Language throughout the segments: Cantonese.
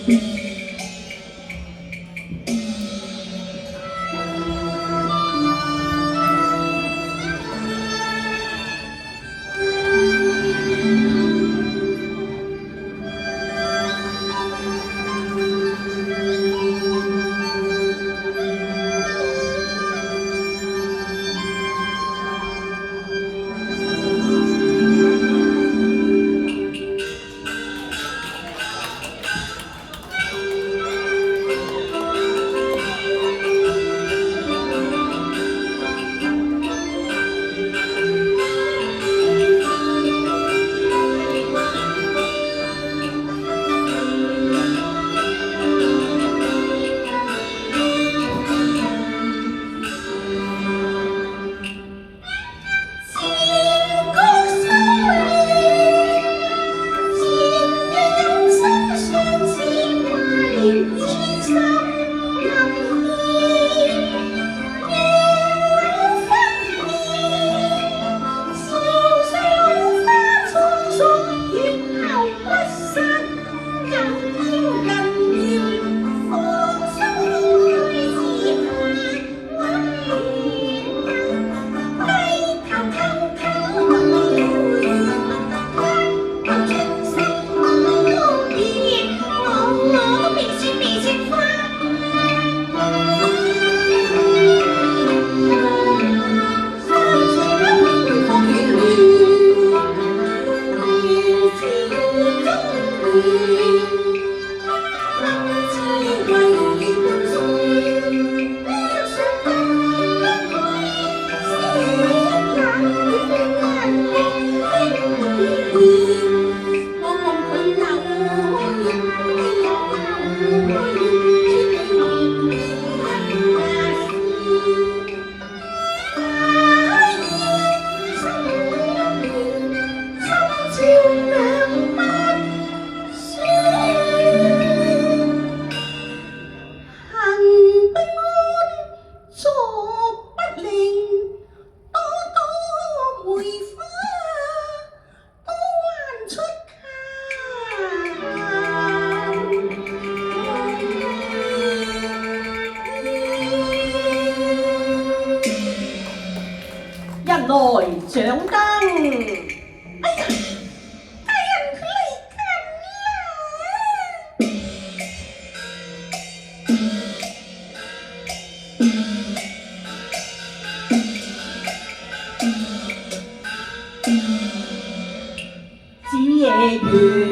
月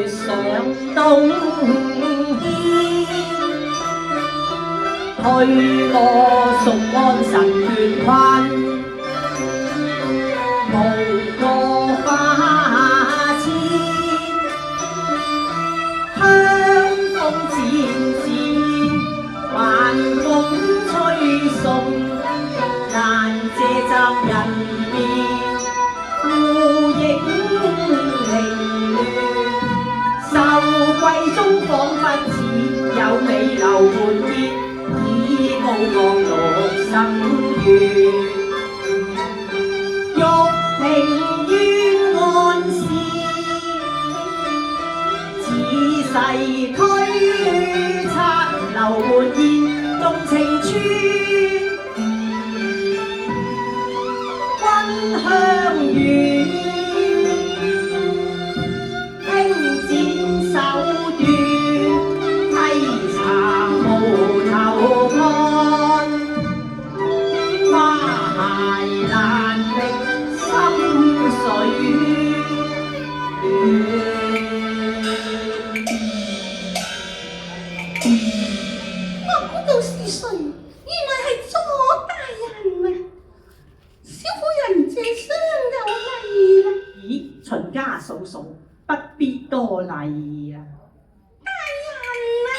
上東軒，去過蜀安神權困，無過花千，香風漸漸，還風吹送，難借襲人面，孤影零亂。秀閨中彷彿似有美流滿天，倚高閣六生緣。玉屏於案事，仔細推測流滿煙動情處。君香園嫂嫂不必多禮啊！大人啊！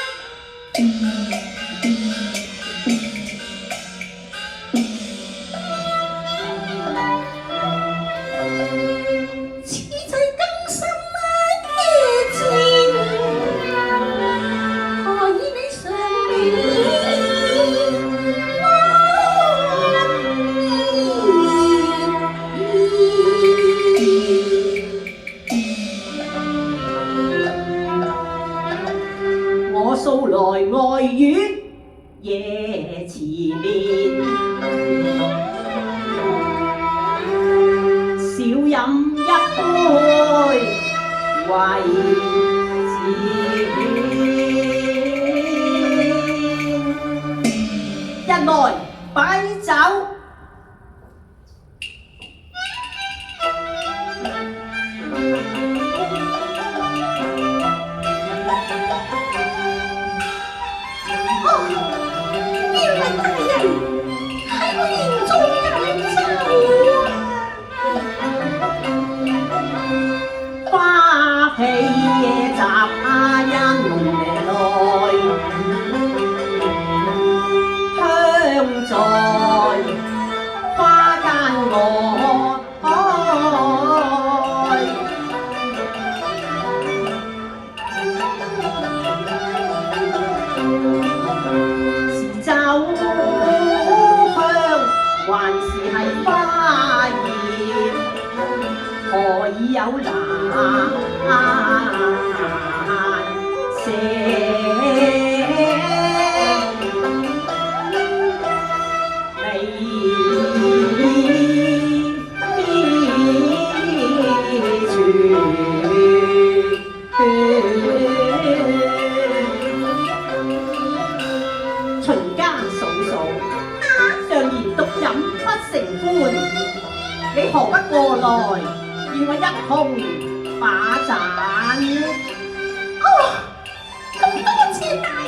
此際更深夜戰，何以你常美？我素來愛月夜纏綿，少飲一杯為自願。一來擺酒。花戲雜因來，香在花間我愛，是酒香還是花葉，何以有難捨？秦家嫂嫂，常言獨飲不成歡，你何不過來，與我一同把盞？咁多謝大人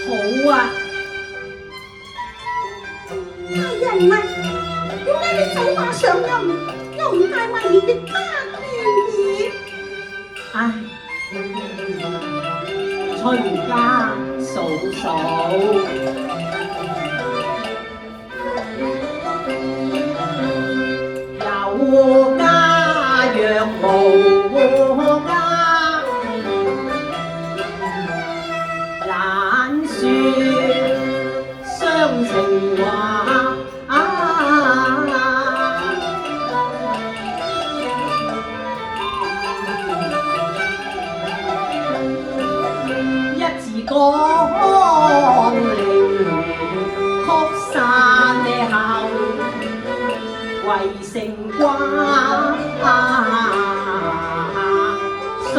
好啊，大人啊，點解你走馬上任，又唔帶埋你嘅家眷？唉，秦家嫂嫂，有家若無家，懶說雙情話。一字江陵曲散後，為城關鎖。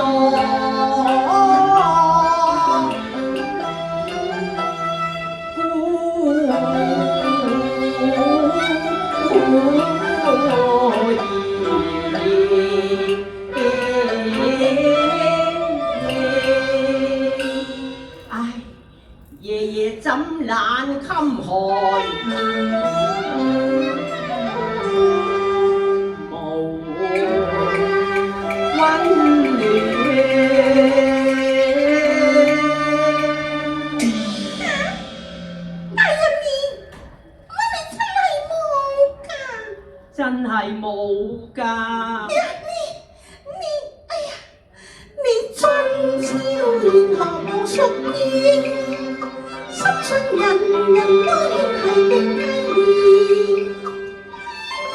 唉，夜夜枕冷襟寒，無溫暖。真係冇㗎。你俊俏臉學無淑娟，深信人人都應係的佳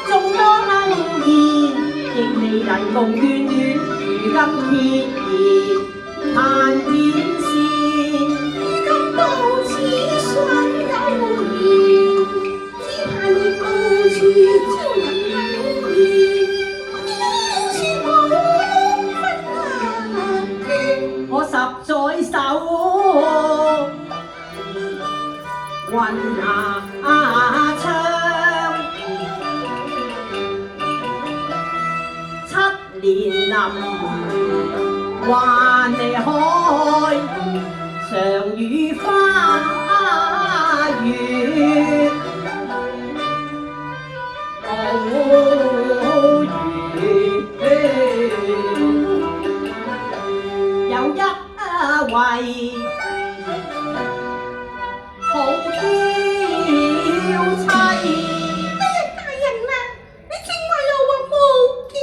眾多恩義，亦未能共眷戀，如今孑然談天。在手，雲槍7年林還離開，常與花月偶遇。有一位好嬌妻，大人啊，你正話又話冇嘅。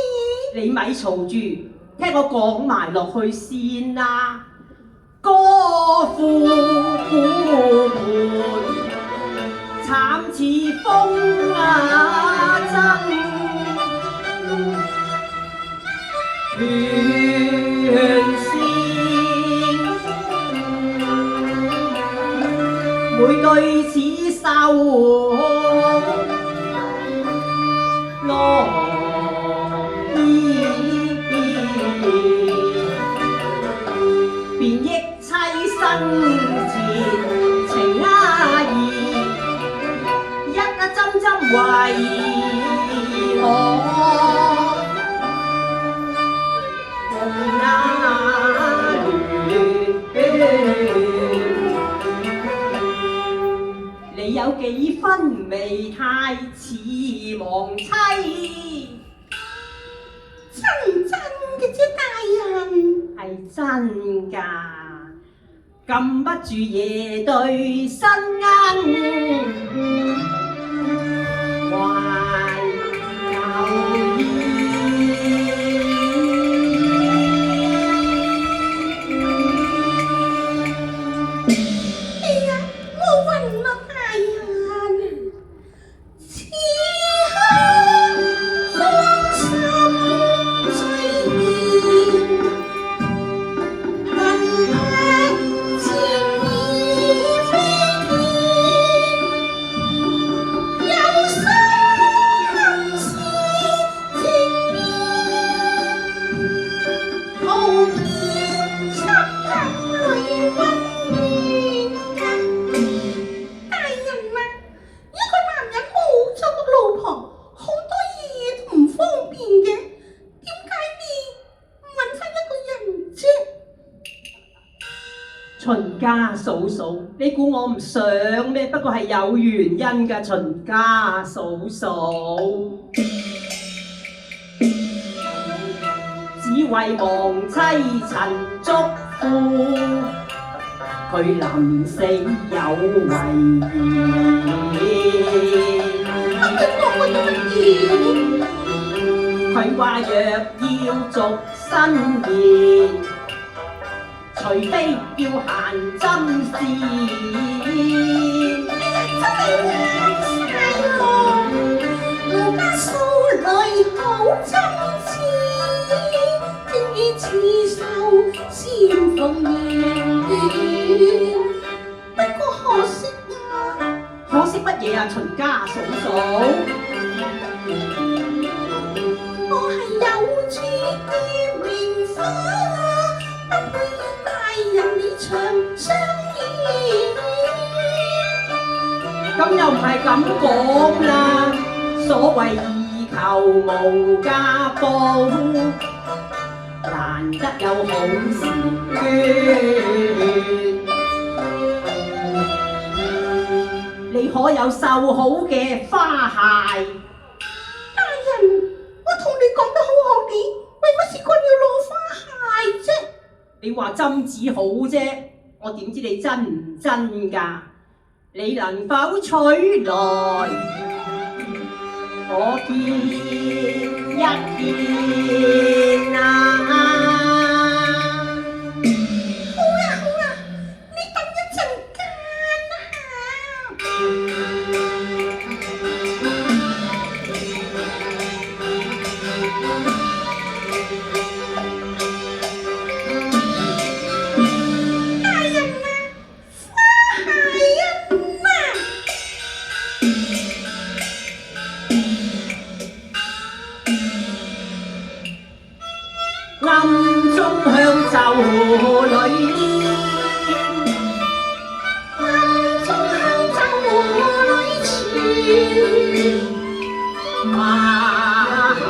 你咪嘈住，聽我講埋落去先啦。歌賦鼓門，慘似風箏，斷線。每對似繡羅衣，便益妻生前情意，一針針為我紅眼戀。你有幾分美態似亡妻？真唔真嘅啫，大人？係真㗎，禁不住夜對新恩，懷舊意。哎呀，我暈啦，大人。此刻芳心醉意，魂魄漸已飛天，憂傷恨是情意，滔天深刻淚溫暖。大人啊，一個男人冇咗個老婆，好多嘢都唔方便嘅，點解你唔揾翻一個人啫？秦家嫂嫂，你估我唔想咩？不過係有原因㗎，秦家嫂嫂。只為亡妻陳祝福，佢臨死有遺言。佢講過啲乜嘢？佢話若要續新言，除非要行針線。真係啱晒咯，老家數來好親切，正如刺繡先鋒面。不過可惜啊，可惜乜嘢啊？秦家嫂嫂，我係有主嘅棉花，不配與大人你長相依。咁又唔係咁講啦。所謂意求無家報，難得有好時緣。你可有繡好嘅花鞋？大人，我同你講得好好地，為乜事幹要攞花鞋啫？你話針子好啫，我點知你真唔真㗎？你能否取來我見一見啊？好啦好啦，你等一陣間啦。大人啊，花鞋啊嘛！裏念。暗中敲奏裏傳，花鞋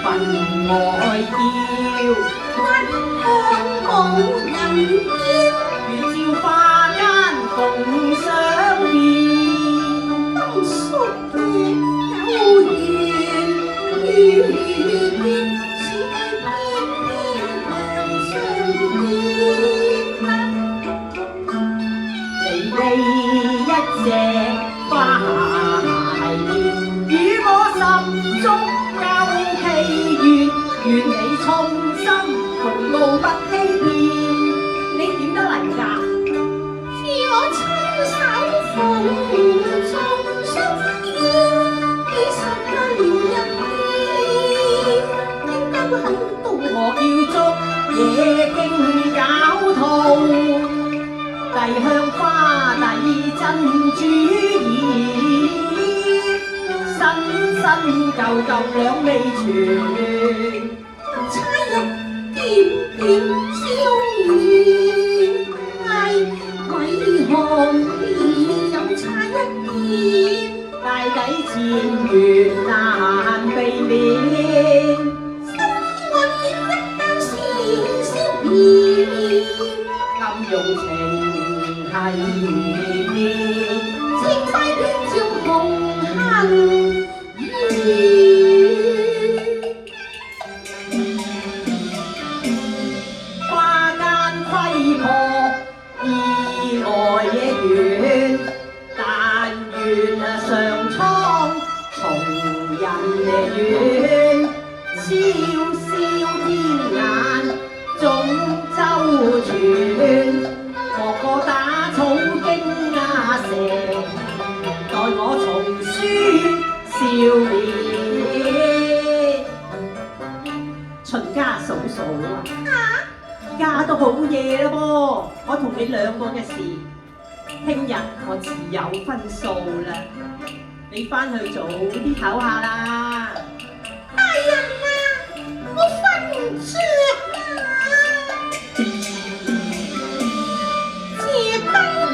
分外嬌，不向無人見。月照花間共相見。當宿夜有緣，緣似天邊良相見。離離一隻花鞋蓮，與我心中有祈願，願你衷心同路不欺騙。你點得嚟㗎？是我親手縫中相牽，幾十年入邊，應該會很多。我叫捉野徑狡兔，遞香花底珍珠葉，新新舊舊兩味全。差一點點笑意，為何未有差一點？大抵前緣難避免，心愛一間是消眠，暗用情係變，情快變照紅杏園。花間窺破意外野緣，但願上蒼從人遠，笑笑天眼總周全，個個打草驚鴉蛇，待我重書笑臉。秦家嫂嫂啊！而家都好夜啦噃，我同你兩個嘅事，聽日我自有分數啦。你返去早啲唞下啦。大人啊，我瞓唔着啊！這燈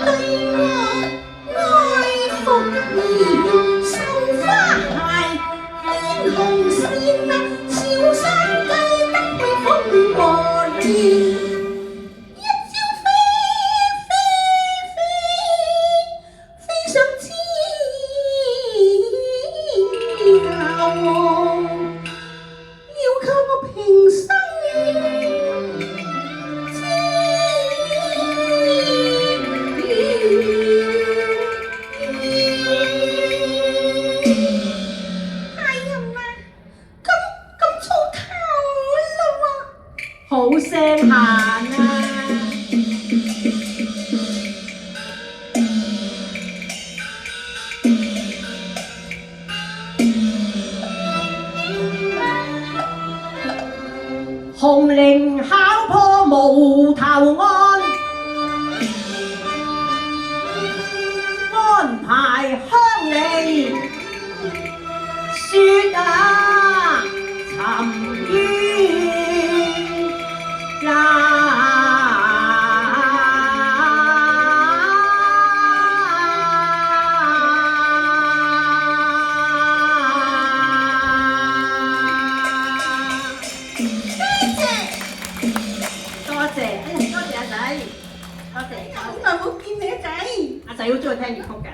對我愛服兒，繡花鞋，連紅線啊，小山雞得配風和雨。一朝飛飛飛飛上枝頭，要給我平生知大人啊，咁粗口啦好聲閒啊！紅菱考破無頭案，安排鄉里雪啊沉冤多謝阿仔，好耐冇見你仔，阿仔好中意聽粵曲㗎。